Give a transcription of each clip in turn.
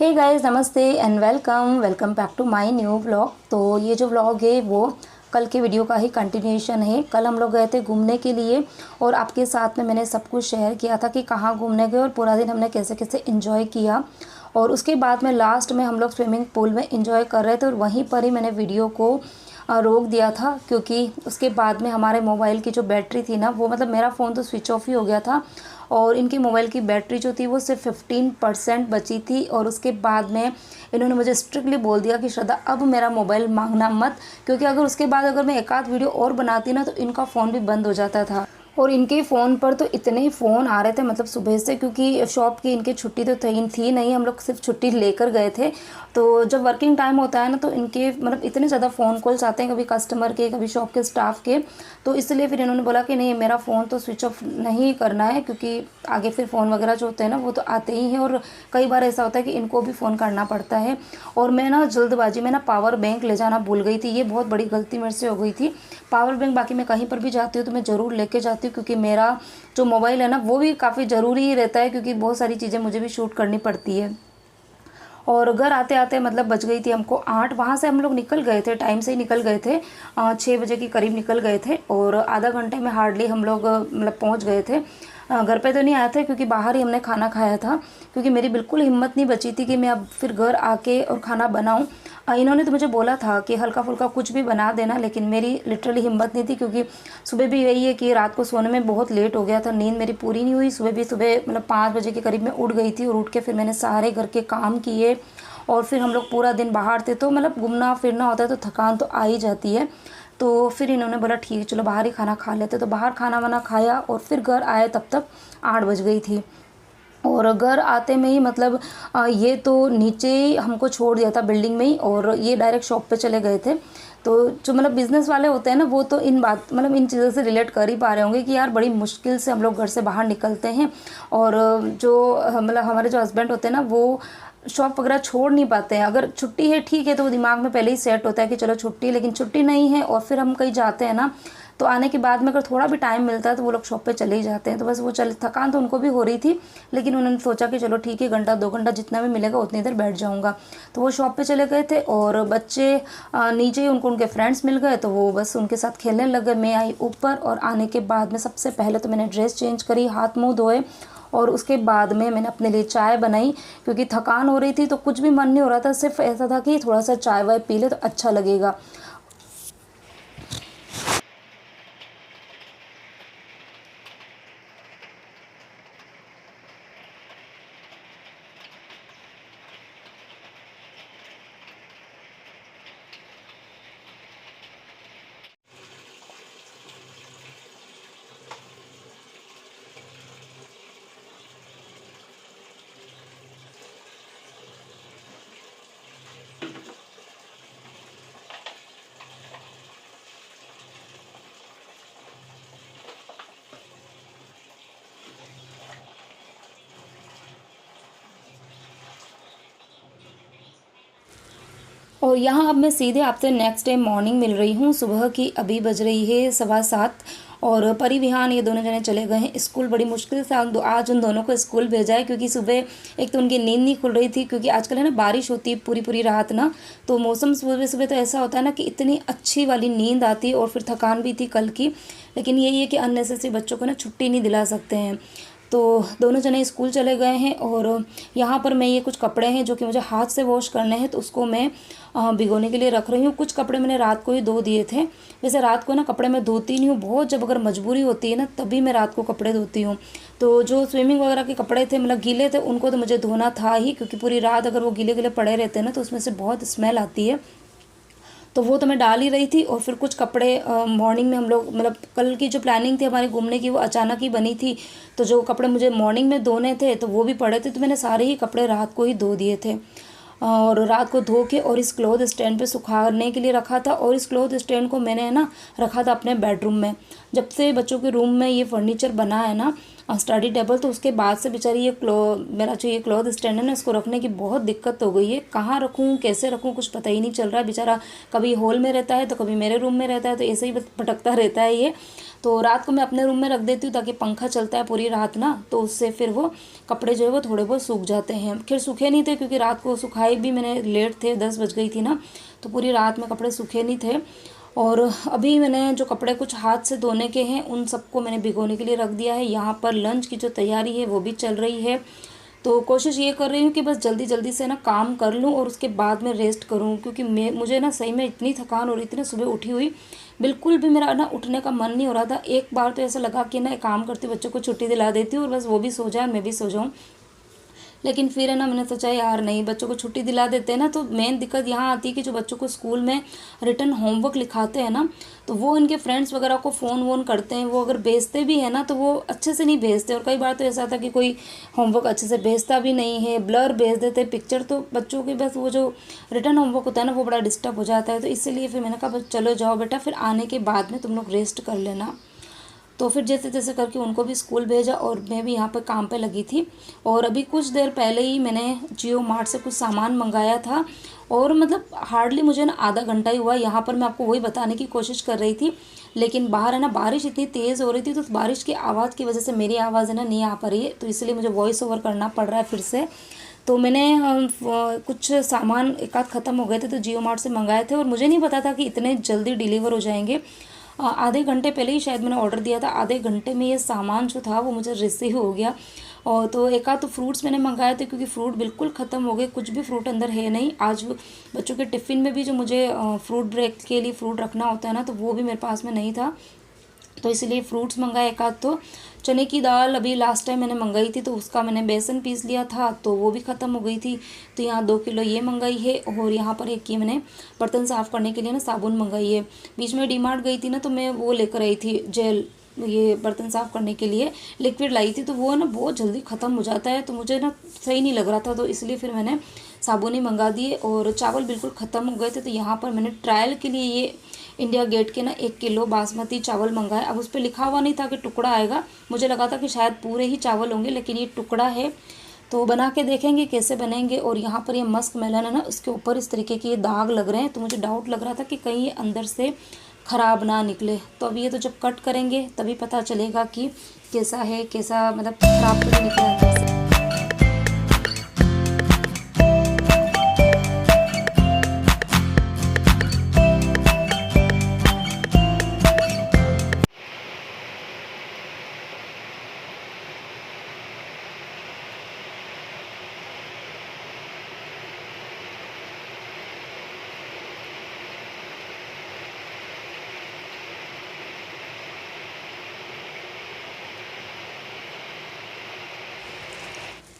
Hey guys, namaste and welcome welcome back to my new vlog. तो ये जो vlog है वो कल के वीडियो का ही कंटिन्यूएशन है। कल हम लोग गए थे घूमने के लिए और आपके साथ में मैंने सब कुछ शेयर किया था कि कहाँ घूमने गए और पूरा दिन हमने कैसे कैसे एंजॉय किया। और उसके बाद में लास्ट में हम लोग स्विमिंग पूल में एंजॉय कर रहे थे और वहीं पर ही मैंने वीडियो को रोक दिया था, क्योंकि उसके बाद में हमारे मोबाइल की जो बैटरी थी ना वो मेरा फ़ोन तो स्विच ऑफ ही हो गया था और इनकी मोबाइल की बैटरी जो थी वो सिर्फ 15% बची थी। और उसके बाद में इन्होंने मुझे स्ट्रिक्टली बोल दिया कि श्रद्धा अब मेरा मोबाइल मांगना मत, क्योंकि अगर उसके बाद अगर मैं एक आध वीडियो और बनाती ना तो इनका फ़ोन भी बंद हो जाता था। और इनके फ़ोन पर तो इतने ही फ़ोन आ रहे थे मतलब सुबह से, क्योंकि शॉप की इनकी छुट्टी तो थी नहीं, हम लोग सिर्फ छुट्टी लेकर गए थे। तो जब वर्किंग टाइम होता है ना तो इनके इतने ज़्यादा फ़ोन कॉल्स आते हैं, कभी कस्टमर के कभी शॉप के स्टाफ के। तो इसलिए फिर इन्होंने बोला कि नहीं, मेरा फ़ोन तो स्विच ऑफ नहीं करना है, क्योंकि आगे फिर फ़ोन वगैरह जो होते हैं ना वो तो आते ही हैं और कई बार ऐसा होता है कि इनको भी फ़ोन करना पड़ता है। और मैं ना जल्दबाजी में ना पावर बैंक ले जाना भूल गई थी, ये बहुत बड़ी गलती मेरे से हो गई थी। पावर बैंक बाकी मैं कहीं पर भी जाती हूँ तो मैं ज़रूर लेके जाती हूँ, क्योंकि मेरा जो मोबाइल है ना वो भी काफ़ी ज़रूरी ही रहता है, क्योंकि बहुत सारी चीज़ें मुझे भी शूट करनी पड़ती है। और घर आते आते बज गई थी हमको 8। वहाँ से हम लोग निकल गए थे, टाइम से ही निकल गए थे, 6 बजे के करीब निकल गए थे और आधा घंटे में हार्डली हम लोग पहुँच गए थे। घर पे तो नहीं आए थे क्योंकि बाहर ही हमने खाना खाया था, क्योंकि मेरी बिल्कुल हिम्मत नहीं बची थी कि मैं अब फिर घर आके और खाना बनाऊं। इन्होंने तो मुझे बोला था कि हल्का फुल्का कुछ भी बना देना, लेकिन मेरी लिटरली हिम्मत नहीं थी, क्योंकि सुबह भी यही है कि रात को सोने में बहुत लेट हो गया था, नींद मेरी पूरी नहीं हुई। सुबह 5 बजे के करीब मैं उठ गई थी और उठ के फिर मैंने सारे घर के काम किए और फिर हम लोग पूरा दिन बाहर थे, तो घूमना फिरना होता है तो थकान तो आ ही जाती है। तो फिर इन्होंने बोला ठीक है चलो बाहर ही खाना खा लेते, तो बाहर खाना वाना खाया और फिर घर आए तब तक 8 बज गई थी। और घर आते में ही ये तो नीचे ही हमको छोड़ दिया था बिल्डिंग में ही, और ये डायरेक्ट शॉप पे चले गए थे। तो जो बिज़नेस वाले होते हैं ना वो तो इन बात इन चीज़ों से रिलेट कर ही पा रहे होंगे कि यार बड़ी मुश्किल से हम लोग घर से बाहर निकलते हैं। और जो हमारे जो हस्बैंड होते हैं ना वो शॉप वगैरह छोड़ नहीं पाते हैं। अगर छुट्टी है ठीक है तो वो दिमाग में पहले ही सेट होता है कि चलो छुट्टी, लेकिन छुट्टी नहीं है और फिर हम कहीं जाते हैं ना तो आने के बाद में अगर थोड़ा भी टाइम मिलता है तो वो लोग शॉप पे चले ही जाते हैं। तो बस वो थकान तो उनको भी हो रही थी, लेकिन उन्होंने सोचा कि चलो ठीक है, घंटा 2 घंटा जितना भी मिलेगा उतनी देर बैठ जाऊँगा। तो वो शॉप पे चले गए थे और बच्चे नीचे ही उनको उनके फ्रेंड्स मिल गए तो वो बस उनके साथ खेलने लग गए। मैं आई ऊपर और आने के बाद में सबसे पहले तो मैंने ड्रेस चेंज करी, हाथ मुँह धोए और उसके बाद में मैंने अपने लिए चाय बनाई, क्योंकि थकान हो रही थी तो कुछ भी मन नहीं हो रहा था, सिर्फ ऐसा था कि थोड़ा सा चाय वाय पी ले तो अच्छा लगेगा। और यहाँ अब मैं सीधे आपसे नेक्स्ट डे मॉर्निंग मिल रही हूँ। सुबह की अभी बज रही है 7:15 और परी विहान ये दोनों जने चले गए हैं स्कूल। बड़ी मुश्किल से आज उन दोनों को स्कूल भेजा है, क्योंकि सुबह एक तो उनकी नींद नहीं खुल रही थी, क्योंकि आजकल है ना बारिश होती है पूरी पूरी रात ना, तो मौसम सुबह सुबह तो ऐसा होता है ना कि इतनी अच्छी वाली नींद आती है और फिर थकान भी थी कल की। लेकिन यही है कि अननेसेसरी बच्चों को ना छुट्टी नहीं दिला सकते हैं। तो दोनों जने स्कूल चले गए हैं और यहाँ पर मैं ये कुछ कपड़े हैं जो कि मुझे हाथ से वॉश करने हैं तो उसको मैं भिगोने के लिए रख रही हूँ। कुछ कपड़े मैंने रात को ही धो दिए थे। वैसे रात को ना कपड़े मैं धोती नहीं हूँ, बहुत जब अगर मजबूरी होती है ना तभी मैं रात को कपड़े धोती हूँ। तो जो स्विमिंग वगैरह के कपड़े थे गीले थे उनको तो मुझे धोना था ही, क्योंकि पूरी रात अगर वो गीले गीले पड़े रहते हैं ना तो उसमें से बहुत स्मेल आती है। तो वो तो मैं डाल ही रही थी। और फिर कुछ कपड़े मॉर्निंग में हम लोग कल की जो प्लानिंग थी हमारी घूमने की वो अचानक ही बनी थी, तो जो कपड़े मुझे मॉर्निंग में धोने थे तो वो भी पड़े थे, तो मैंने सारे ही कपड़े रात को ही धो दिए थे। और रात को धो के और इस क्लॉथ स्टैंड पे सुखाने के लिए रखा था। और इस क्लॉथ स्टैंड को मैंने है ना रखा था अपने बेडरूम में। जब से बच्चों के रूम में ये फर्नीचर बना है ना स्टडी टेबल, तो उसके बाद से बेचारी ये मेरा जो ये क्लॉथ स्टैंड है ना, इसको रखने की बहुत दिक्कत हो गई है। कहाँ रखूँ, कैसे रखूँ, कुछ पता ही नहीं चल रहा है। बेचारा कभी हॉल में रहता है तो कभी मेरे रूम में रहता है, तो ऐसे ही भटकता रहता है ये। तो रात को मैं अपने रूम में रख देती हूँ ताकि पंखा चलता है पूरी रात ना, तो उससे फिर वो कपड़े जो है वो थोड़े बहुत सूख जाते हैं। खैर सूखे नहीं थे क्योंकि रात को सुखाए भी मैंने लेट थे, 10 बज गई थी ना, तो पूरी रात में कपड़े सूखे नहीं थे। और अभी मैंने जो कपड़े कुछ हाथ से धोने के हैं उन सबको मैंने भिगोने के लिए रख दिया है। यहाँ पर लंच की जो तैयारी है वो भी चल रही है, तो कोशिश ये कर रही हूँ कि बस जल्दी जल्दी से ना काम कर लूँ और उसके बाद में रेस्ट करूँ, क्योंकि मुझे ना सही में इतनी थकान हो रही थी ना, सुबह उठी हुई बिल्कुल भी मेरा ना उठने का मन नहीं हो रहा था। एक बार तो ऐसा लगा कि ना एक काम करती हूँ, बच्चों को छुट्टी दिला देती हूँ और बस वो भी सो जाए मैं भी सो जाऊँ। लेकिन फिर है ना, मैंने सोचा यार नहीं, बच्चों को छुट्टी दिला देते हैं ना, तो मेन दिक्कत यहाँ आती है कि जो बच्चों को स्कूल में रिटर्न होमवर्क लिखाते हैं ना, तो वो इनके फ्रेंड्स वगैरह को फ़ोन वोन करते हैं, वो अगर भेजते भी हैं ना तो वो अच्छे से नहीं भेजते। और कई बार तो ऐसा था कि कोई होमवर्क अच्छे से भेजता भी नहीं है, ब्लर भेज देते पिक्चर, तो बच्चों के बस वो जो रिटर्न होमवर्क होता है ना वो बड़ा डिस्टर्ब हो जाता है। तो इसलिए फिर मैंने कहा बस चलो जाओ बेटा, फिर आने के बाद में तुम लोग रेस्ट कर लेना। तो फिर जैसे तैसे करके उनको भी स्कूल भेजा और मैं भी यहाँ पर काम पे लगी थी। और अभी कुछ देर पहले ही मैंने जियो मार्ट से कुछ सामान मंगाया था, और मतलब हार्डली मुझे ना आधा घंटा ही हुआ। यहाँ पर मैं आपको वही बताने की कोशिश कर रही थी, लेकिन बाहर है ना बारिश इतनी तेज़ हो रही थी, तो बारिश की आवाज़ की वजह से मेरी आवाज़ है ना नहीं आ पा रही है, तो इसलिए मुझे वॉइस ओवर करना पड़ रहा है फिर से। तो मैंने कुछ सामान एक आध ख़त्म हो गए थे तो जियो मार्ट से मंगाए थे, और मुझे नहीं पता था कि इतने जल्दी डिलीवर हो जाएंगे। आधे घंटे पहले ही शायद मैंने ऑर्डर दिया था, आधे घंटे में ये सामान जो था वो मुझे रिसीव हो गया। और तो एक आध तो फ्रूट्स मैंने मंगाए थे क्योंकि फ्रूट बिल्कुल ख़त्म हो गए, कुछ भी फ्रूट अंदर है नहीं। आज बच्चों के टिफ़िन में भी जो मुझे फ्रूट ब्रेक के लिए फ्रूट रखना होता है ना, तो वो भी मेरे पास में नहीं था, तो इसलिए फ्रूट्स मंगाए एक आध। तो चने की दाल अभी लास्ट टाइम मैंने मंगाई थी, तो उसका मैंने बेसन पीस लिया था, तो वो भी ख़त्म हो गई थी। तो यहाँ 2 किलो ये मंगाई है, और यहाँ पर एक ये मैंने बर्तन साफ़ करने के लिए ना साबुन मंगाई है। बीच में डी मार्ट गई थी ना, तो मैं वो लेकर आई थी जेल, ये बर्तन साफ़ करने के लिए लिक्विड लाई थी, तो वो ना बहुत जल्दी ख़त्म हो जाता है, तो मुझे ना सही नहीं लग रहा था, तो इसलिए फिर मैंने साबुन ही मंगा दिए। और चावल बिल्कुल ख़त्म हो गए थे, तो यहाँ पर मैंने ट्रायल के लिए ये इंडिया गेट के ना 1 किलो बासमती चावल मंगाए। अब उस पर लिखा हुआ नहीं था कि टुकड़ा आएगा, मुझे लगा था कि शायद पूरे ही चावल होंगे, लेकिन ये टुकड़ा है। तो बना के देखेंगे कैसे बनेंगे। और यहाँ पर ये मस्क मेलन है ना, उसके ऊपर इस तरीके के ये दाग लग रहे हैं, तो मुझे डाउट लग रहा था कि कहीं ये अंदर से ख़राब ना निकले। तो अब ये तो जब कट करेंगे तभी पता चलेगा कि कैसा है, कैसा मतलब ख़राब तो नहीं निकला अंदर से।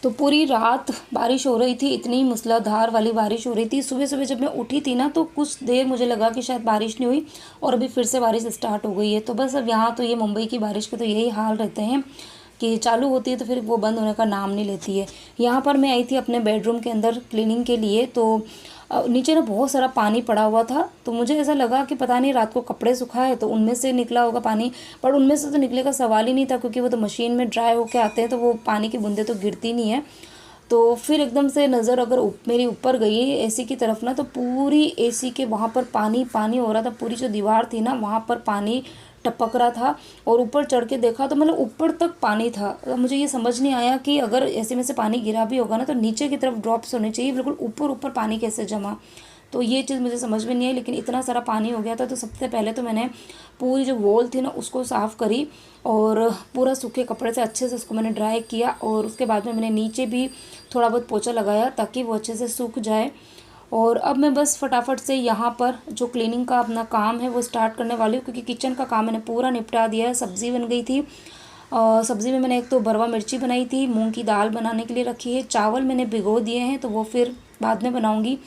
तो पूरी रात बारिश हो रही थी, इतनी मूसलाधार वाली बारिश हो रही थी। सुबह सुबह जब मैं उठी थी ना, तो कुछ देर मुझे लगा कि शायद बारिश नहीं हुई, और अभी फिर से बारिश स्टार्ट हो गई है। तो बस अब यहाँ तो ये मुंबई की बारिश के तो यही हाल रहते हैं कि चालू होती है तो फिर वो बंद होने का नाम नहीं लेती है। यहाँ पर मैं आई थी अपने बेडरूम के अंदर क्लीनिंग के लिए, तो नीचे ना बहुत सारा पानी पड़ा हुआ था, तो मुझे ऐसा लगा कि पता नहीं रात को कपड़े सुखाए तो उनमें से निकला होगा पानी, पर उनमें से तो निकले का सवाल ही नहीं था, क्योंकि वो तो मशीन में ड्राई होके आते हैं, तो वो पानी की बूंदें तो गिरती नहीं है। तो फिर एकदम से नज़र अगर मेरी ऊपर गई एसी की तरफ ना, तो पूरी एसी के वहाँ पर पानी पानी हो रहा था, पूरी जो दीवार थी ना वहाँ पर पानी टपक रहा था। और ऊपर चढ़ के देखा तो मतलब ऊपर तक पानी था। तो मुझे ये समझ नहीं आया कि अगर ऐसे में से पानी गिरा भी होगा ना, तो नीचे की तरफ ड्रॉप्स होने चाहिए, बिल्कुल ऊपर ऊपर पानी कैसे जमा। तो ये चीज़ मुझे समझ में नहीं आई, लेकिन इतना सारा पानी हो गया था। तो सबसे पहले तो मैंने पूरी जो वॉल थी ना उसको साफ़ करी, और पूरा सूखे कपड़े से अच्छे से उसको मैंने ड्राई किया, और उसके बाद में मैंने नीचे भी थोड़ा बहुत पोछा लगाया ताकि वो अच्छे से सूख जाए। और अब मैं बस फटाफट से यहाँ पर जो क्लीनिंग का अपना काम है वो स्टार्ट करने वाली हूँ, क्योंकि किचन का काम मैंने पूरा निपटा दिया है। सब्ज़ी बन गई थी, सब्ज़ी में मैंने एक तो भरवा मिर्ची बनाई थी, मूंग की दाल बनाने के लिए रखी है, चावल मैंने भिगो दिए हैं तो वो फिर बाद में बनाऊँगी,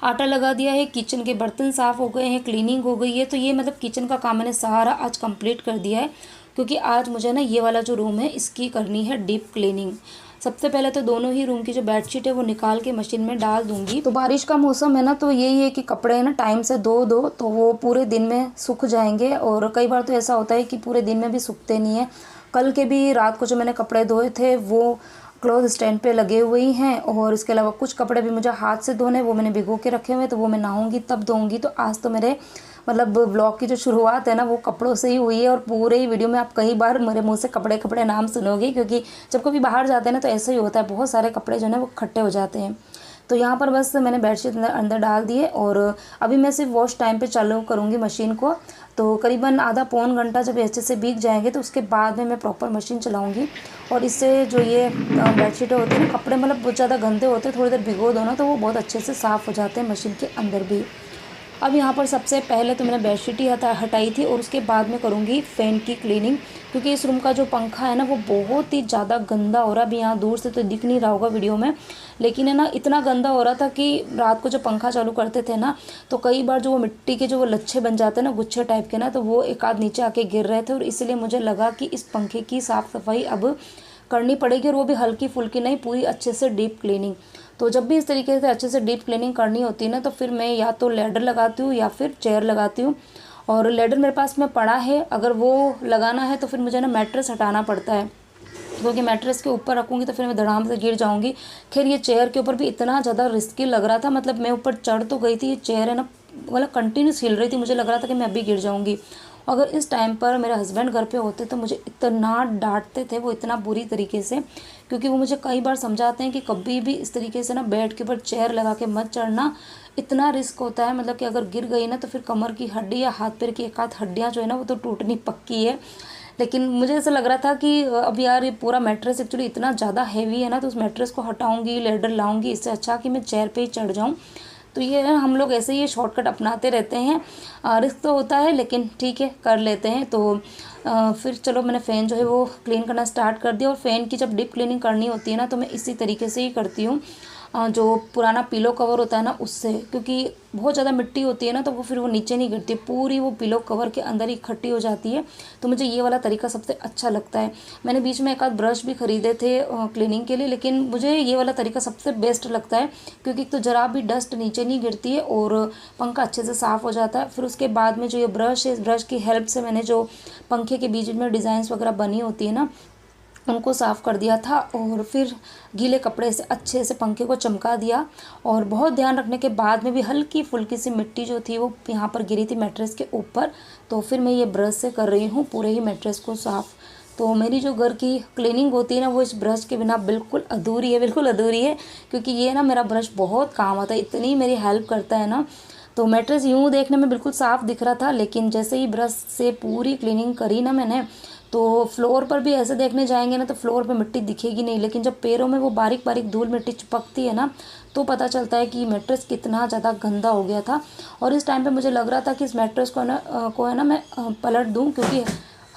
आटा लगा दिया है, किचन के बर्तन साफ़ हो गए हैं, क्लीनिंग हो गई है। तो ये मतलब किचन का काम मैंने सारा आज कंप्लीट कर दिया है, क्योंकि आज मुझे ना ये वाला जो रूम है इसकी करनी है डीप क्लीनिंग। सबसे पहले तो दोनों ही रूम की जो बेडशीट है वो निकाल के मशीन में डाल दूंगी। तो बारिश का मौसम है ना, तो यही है कि कपड़े ना टाइम से धो दो तो वो पूरे दिन में सूख जाएंगे, और कई बार तो ऐसा होता है कि पूरे दिन में भी सूखते नहीं है। कल के भी रात को जो मैंने कपड़े धोए थे वो क्लॉथ स्टैंड पे लगे हुए ही हैं, और इसके अलावा कुछ कपड़े भी मुझे हाथ से धोने, वो मैंने भिगो के रखे हुए हैं, तो वो मैं नहाऊंगी तब धोऊंगी। तो आज तो मेरे मतलब ब्लॉग की जो शुरुआत है ना वो कपड़ों से ही हुई है, और पूरे ही वीडियो में आप कई बार मेरे मुंह से कपड़े कपड़े नाम सुनोगे, क्योंकि जब कभी बाहर जाते हैं ना तो ऐसा ही होता है, बहुत सारे कपड़े जो है वो इकट्ठे हो जाते हैं। तो यहाँ पर बस मैंने बेडशीट अंदर डाल दिए, और अभी मैं सिर्फ वॉश टाइम पे चालू करूँगी मशीन को। तो करीबन आधा पौन घंटा जब अच्छे से भीग जाएंगे तो उसके बाद में मैं प्रॉपर मशीन चलाऊँगी। और इससे जो ये बेडशीटें होती हैं ना, कपड़े मतलब बहुत ज़्यादा गंदे होते हैं, थोड़ी देर भिगो दो ना तो वो बहुत अच्छे से साफ़ हो जाते हैं मशीन के अंदर भी। अब यहाँ पर सबसे पहले तो मैंने बेडशीट ही हटाई थी, और उसके बाद में करूँगी फ़ैन की क्लीनिंग, क्योंकि इस रूम का जो पंखा है ना वो बहुत ही ज़्यादा गंदा हो रहा है। अभी यहाँ दूर से तो दिख नहीं रहा होगा वीडियो में, लेकिन है ना इतना गंदा हो रहा था कि रात को जब पंखा चालू करते थे ना तो कई बार जो वो मिट्टी के जो वो लच्छे बन जाते हैं ना, गुच्छे टाइप के ना, तो वो एक आध नीचे आके गिर रहे थे, और इसलिए मुझे लगा कि इस पंखे की साफ़ सफाई अब करनी पड़ेगी, और वो भी हल्की फुल्की नहीं, पूरी अच्छे से डीप क्लीनिंग। तो जब भी इस तरीके से अच्छे से डीप क्लीनिंग करनी होती है ना तो फिर मैं या तो लेडर लगाती हूँ या फिर चेयर लगाती हूँ। और लेडर मेरे पास में पड़ा है, अगर वो लगाना है तो फिर मुझे ना मैट्रेस हटाना पड़ता है, क्योंकि मैट्रेस के ऊपर रखूँगी तो फिर मैं धड़ाम से गिर जाऊँगी। खैर ये चेयर के ऊपर भी इतना ज़्यादा रिस्की लग रहा था, मतलब मैं ऊपर चढ़ तो गई थी, ये चेयर है ना मतलब कंटिन्यूस हिल रही थी, मुझे लग रहा था कि मैं अभी गिर जाऊँगी। अगर इस टाइम पर मेरे हस्बैंड घर पे होते तो मुझे इतना डांटते थे वो, इतना बुरी तरीके से, क्योंकि वो मुझे कई बार समझाते हैं कि कभी भी इस तरीके से ना बेड के ऊपर चेयर लगा के मत चढ़ना, इतना रिस्क होता है, मतलब कि अगर गिर गई ना तो फिर कमर की हड्डी या हाथ पैर की एक आध हड्डियाँ जो है ना वो तो टूटनी पक्की है। लेकिन मुझे ऐसा लग रहा था कि अब यार ये पूरा मैट्रेस एक्चुअली इतना ज़्यादा हैवी है ना, तो उस मैट्रेस को हटाऊंगी, लेडर लाऊंगी, इससे अच्छा कि मैं चेयर पे ही चढ़ जाऊं। तो ये हम लोग ऐसे ही ये शॉर्टकट अपनाते रहते हैं, रिस्क तो होता है लेकिन ठीक है कर लेते हैं। तो फिर चलो मैंने फ़ैन जो है वो क्लीन करना स्टार्ट कर दिया, और फ़ैन की जब डीप क्लीनिंग करनी होती है ना तो मैं इसी तरीके से ही करती हूँ, जो पुराना पिलो कवर होता है ना उससे, क्योंकि बहुत ज़्यादा मिट्टी होती है ना तो वो फिर वो नीचे नहीं गिरती, पूरी वो पिलो कवर के अंदर ही इकट्ठी हो जाती है। तो मुझे ये वाला तरीका सबसे अच्छा लगता है। मैंने बीच में एक आध ब्रश भी ख़रीदे थे क्लीनिंग के लिए, लेकिन मुझे ये वाला तरीका सबसे बेस्ट लगता है, क्योंकि तो ज़रा भी डस्ट नीचे नहीं गिरती है और पंखा अच्छे से साफ़ हो जाता है। फिर उसके बाद में जो ये ब्रश है, इस ब्रश की हेल्प से मैंने जो पंखे के बीच में डिज़ाइंस वगैरह बनी होती है ना उनको साफ़ कर दिया था, और फिर गीले कपड़े से अच्छे से पंखे को चमका दिया। और बहुत ध्यान रखने के बाद में भी हल्की फुल्की सी मिट्टी जो थी वो यहाँ पर गिरी थी मैट्रेस के ऊपर, तो फिर मैं ये ब्रश से कर रही हूँ पूरे ही मैट्रेस को साफ़। तो मेरी जो घर की क्लीनिंग होती है ना वो इस ब्रश के बिना बिल्कुल अधूरी है, बिल्कुल अधूरी है, क्योंकि ये ना मेरा ब्रश बहुत काम आता है, इतनी मेरी हेल्प करता है ना। तो मैट्रेस यूँ देखने में बिल्कुल साफ़ दिख रहा था, लेकिन जैसे ही ब्रश से पूरी क्लीनिंग करी ना मैंने, तो फ्लोर पर भी ऐसे देखने जाएंगे ना तो फ्लोर पे मिट्टी दिखेगी नहीं, लेकिन जब पैरों में वो बारीक बारीक धूल मिट्टी चिपकती है ना तो पता चलता है कि मैट्रेस कितना ज़्यादा गंदा हो गया था। और इस टाइम पे मुझे लग रहा था कि इस मैट्रेस को है ना मैं पलट दूँ, क्योंकि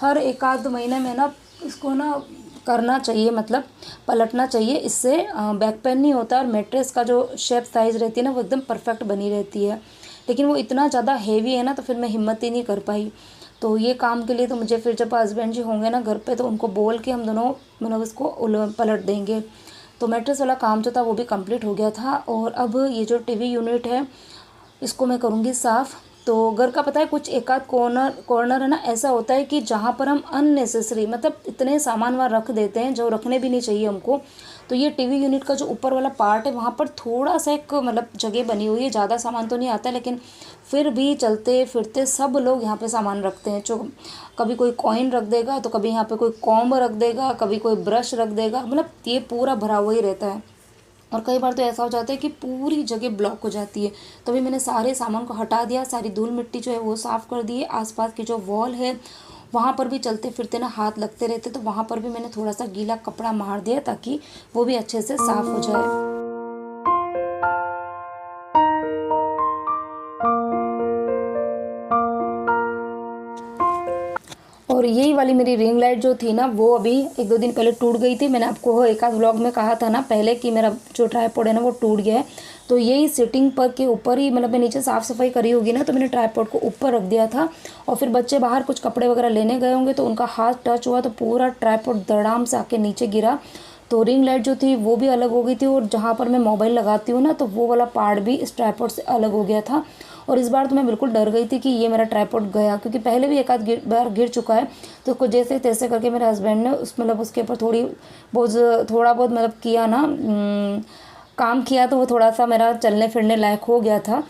हर एक आध महीने में ना इसको ना करना चाहिए, मतलब पलटना चाहिए, इससे बैक पेन नहीं होता और मैट्रेस का जो शेप साइज़ रहती है ना वो एकदम परफेक्ट बनी रहती है। लेकिन वो इतना ज़्यादा हेवी है ना तो फिर मैं हिम्मत ही नहीं कर पाई। तो ये काम के लिए तो मुझे फिर जब हस्बैंड जी होंगे ना घर पे तो उनको बोल के हम दोनों मतलब इसको पलट देंगे। तो मैट्रेस वाला काम जो था वो भी कंप्लीट हो गया था, और अब ये जो टीवी यूनिट है इसको मैं करूँगी साफ़। तो घर का पता है कुछ एक आध कॉर्नर है ना ऐसा होता है कि जहाँ पर हम अननेसेसरी मतलब इतने सामान वहाँ रख देते हैं जो रखने भी नहीं चाहिए हमको। तो ये टीवी यूनिट का जो ऊपर वाला पार्ट है वहाँ पर थोड़ा सा एक मतलब जगह बनी हुई है, ज़्यादा सामान तो नहीं आता है, लेकिन फिर भी चलते फिरते सब लोग यहाँ पे सामान रखते हैं। जो कभी कोई कॉइन रख देगा, तो कभी यहाँ पे कोई कॉम्ब रख देगा, कभी कोई ब्रश रख देगा, मतलब ये पूरा भरा हुआ ही रहता है। और कई बार तो ऐसा हो जाता है कि पूरी जगह ब्लॉक हो जाती है। तो अभी मैंने सारे सामान को हटा दिया, सारी धूल मिट्टी जो है वो साफ़ कर दी है। आसपास की जो वॉल है वहाँ पर भी चलते फिरते ना हाथ लगते रहते, तो वहाँ पर भी मैंने थोड़ा सा गीला कपड़ा मार दिया ताकि वो भी अच्छे से साफ़ हो जाए। और यही वाली मेरी रिंग लाइट जो थी ना वो अभी एक दो दिन पहले टूट गई थी। मैंने आपको एक आध व्लॉग में कहा था ना पहले कि मेरा जो ट्राइपॉड है ना वो टूट गया है। तो यही सिटिंग पर के ऊपर ही मतलब मैं नीचे साफ़ सफाई करी होगी ना तो मैंने ट्राइपॉड को ऊपर रख दिया था, और फिर बच्चे बाहर कुछ कपड़े वगैरह लेने गए होंगे तो उनका हाथ टच हुआ तो पूरा ट्राइपॉड धड़ाम से आके नीचे गिरा। तो रिंग लाइट जो थी वो भी अलग हो गई थी, और जहाँ पर मैं मोबाइल लगाती हूँ ना तो वो वाला पार्ट भी इस ट्राइपॉड से अलग हो गया था। और इस बार तो मैं बिल्कुल डर गई थी कि ये मेरा ट्राइपॉड गया, क्योंकि पहले भी एक आध बार गिर चुका है। तो उसको जैसे तैसे करके मेरे हस्बैंड ने उसके ऊपर थोड़ा बहुत किया ना, काम किया, तो वो थोड़ा सा मेरा चलने फिरने लायक हो गया था।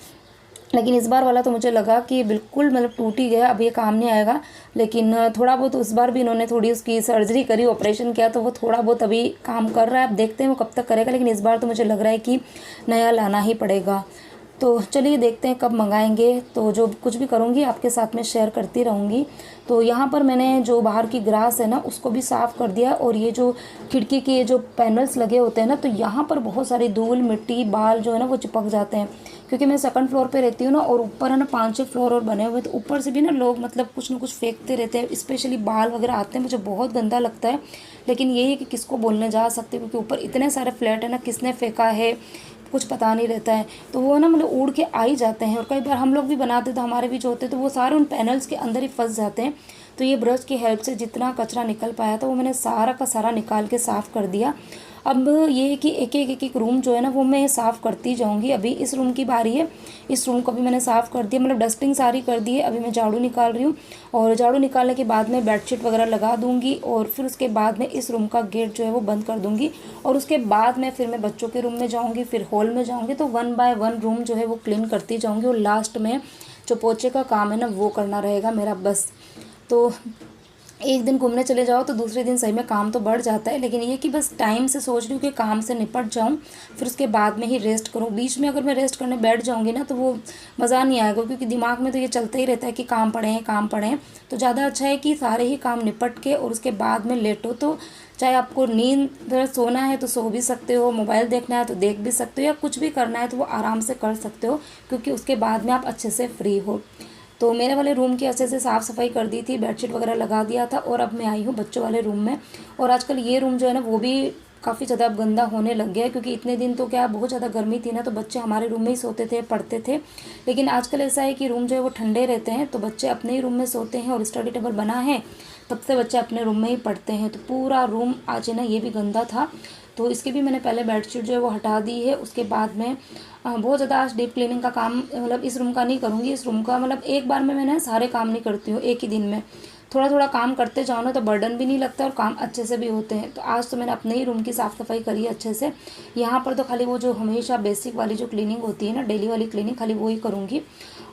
लेकिन इस बार वाला तो मुझे लगा कि बिल्कुल टूट ही गया, अब ये काम नहीं आएगा। लेकिन थोड़ा बहुत उस बार भी इन्होंने थोड़ी उसकी सर्जरी करी, ऑपरेशन किया, तो वो थोड़ा बहुत अभी काम कर रहा है। अब देखते हैं वो कब तक करेगा, लेकिन इस बार तो मुझे लग रहा है कि नया लाना ही पड़ेगा। तो चलिए देखते हैं कब मंगाएंगे। तो जो कुछ भी करूँगी आपके साथ में शेयर करती रहूँगी। तो यहाँ पर मैंने जो बाहर की ग्रास है ना उसको भी साफ़ कर दिया, और ये जो खिड़की के जो पैनल्स लगे होते हैं ना, तो यहाँ पर बहुत सारी धूल मिट्टी बाल जो है ना वो चिपक जाते हैं। क्योंकि मैं सेकंड फ्लोर पे रहती हूँ ना, और ऊपर है ना 5-6 फ्लोर और बने हुए, तो ऊपर से भी ना लोग कुछ ना कुछ फेंकते रहते हैं, स्पेशली बाल वगैरह आते हैं, मुझे बहुत गंदा लगता है। लेकिन यही है कि किसको बोलने जा सकते, क्योंकि ऊपर इतने सारे फ्लैट है ना, किसने फेंका है कुछ पता नहीं रहता है। तो वो ना उड़ के आ ही जाते हैं, और कई बार हम लोग भी बनाते तो हमारे भी जो होते तो वो सारे उन पैनल्स के अंदर ही फंस जाते हैं। तो ये ब्रश की हेल्प से जितना कचरा निकल पाया था वो मैंने सारा का सारा निकाल के साफ़ कर दिया। अब ये है कि एक एक रूम जो है ना वो मैं साफ़ करती जाऊंगी। अभी इस रूम की बारी है, इस रूम को भी मैंने साफ़ कर दिया, डस्टिंग सारी कर दी है। अभी मैं झाड़ू निकाल रही हूँ, और झाड़ू निकालने के बाद में बेडशीट वगैरह लगा दूंगी, और फिर उसके बाद में इस रूम का गेट जो है वो बंद कर दूंगी। और उसके बाद में फिर मैं बच्चों के रूम में जाऊँगी, फिर हॉल में जाऊँगी। तो 1 बाय 1 रूम जो है वो क्लीन करती जाऊँगी, और लास्ट में जो पोछे का काम है ना वो करना रहेगा मेरा बस। तो एक दिन घूमने चले जाओ तो दूसरे दिन सही में काम तो बढ़ जाता है, लेकिन ये कि बस टाइम से सोच रही हूँ कि काम से निपट जाऊँ, फिर उसके बाद में ही रेस्ट करूँ। बीच में अगर मैं रेस्ट करने बैठ जाऊँगी ना तो वो मज़ा नहीं आएगा, क्योंकि दिमाग में तो ये चलता ही रहता है कि काम पड़े हैं काम पड़े हैं। तो ज़्यादा अच्छा है कि सारे ही काम निपट के और उसके बाद में लेटो। तो चाहे आपको नींद सोना है तो सो भी सकते हो, मोबाइल देखना है तो देख भी सकते हो, या कुछ भी करना है तो वो आराम से कर सकते हो, क्योंकि उसके बाद में आप अच्छे से फ्री हो। तो मेरे वाले रूम की अच्छे से साफ़ सफाई कर दी थी, बेडशीट वगैरह लगा दिया था, और अब मैं आई हूँ बच्चों वाले रूम में। और आजकल ये रूम जो है ना वो भी काफ़ी ज़्यादा अब गंदा होने लग गया है, क्योंकि इतने दिन तो क्या बहुत ज़्यादा गर्मी थी ना, तो बच्चे हमारे रूम में ही सोते थे पढ़ते थे। लेकिन आजकल ऐसा है कि रूम जो है वो ठंडे रहते हैं, तो बच्चे अपने ही रूम में सोते हैं, और स्टडी टेबल बना है तब से बच्चे अपने रूम में ही पढ़ते हैं। तो पूरा रूम आज है ना ये भी गंदा था, तो इसकी भी मैंने पहले बेडशीट जो है वो हटा दी है। उसके बाद में बहुत ज़्यादा आज डीप क्लीनिंग का काम इस रूम का नहीं करूँगी। इस रूम का एक बार में मैंने सारे काम नहीं करती हूँ एक ही दिन में, थोड़ा थोड़ा काम करते जाओ ना तो बर्डन भी नहीं लगता और काम अच्छे से भी होते हैं। तो आज तो मैंने अपने ही रूम की साफ़ सफाई करी है अच्छे से। यहाँ पर तो खाली वो जो हमेशा बेसिक वाली जो क्लीनिंग होती है ना, डेली वाली क्लीनिंग, खाली वो ही करूँगी,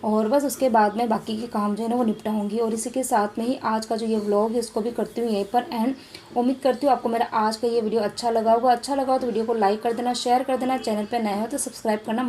और बस उसके बाद में बाकी के काम जो है ना वो निपटाऊंगी। और इसी के साथ में ही आज का जो ये व्लॉग है इसको भी करती हूँ यहीं पर एंड। उम्मीद करती हूँ आपको मेरा आज का ये वीडियो अच्छा लगा होगा। अच्छा लगा हो तो वीडियो को लाइक कर देना, शेयर कर देना, चैनल पर नए हो तो सब्सक्राइब करना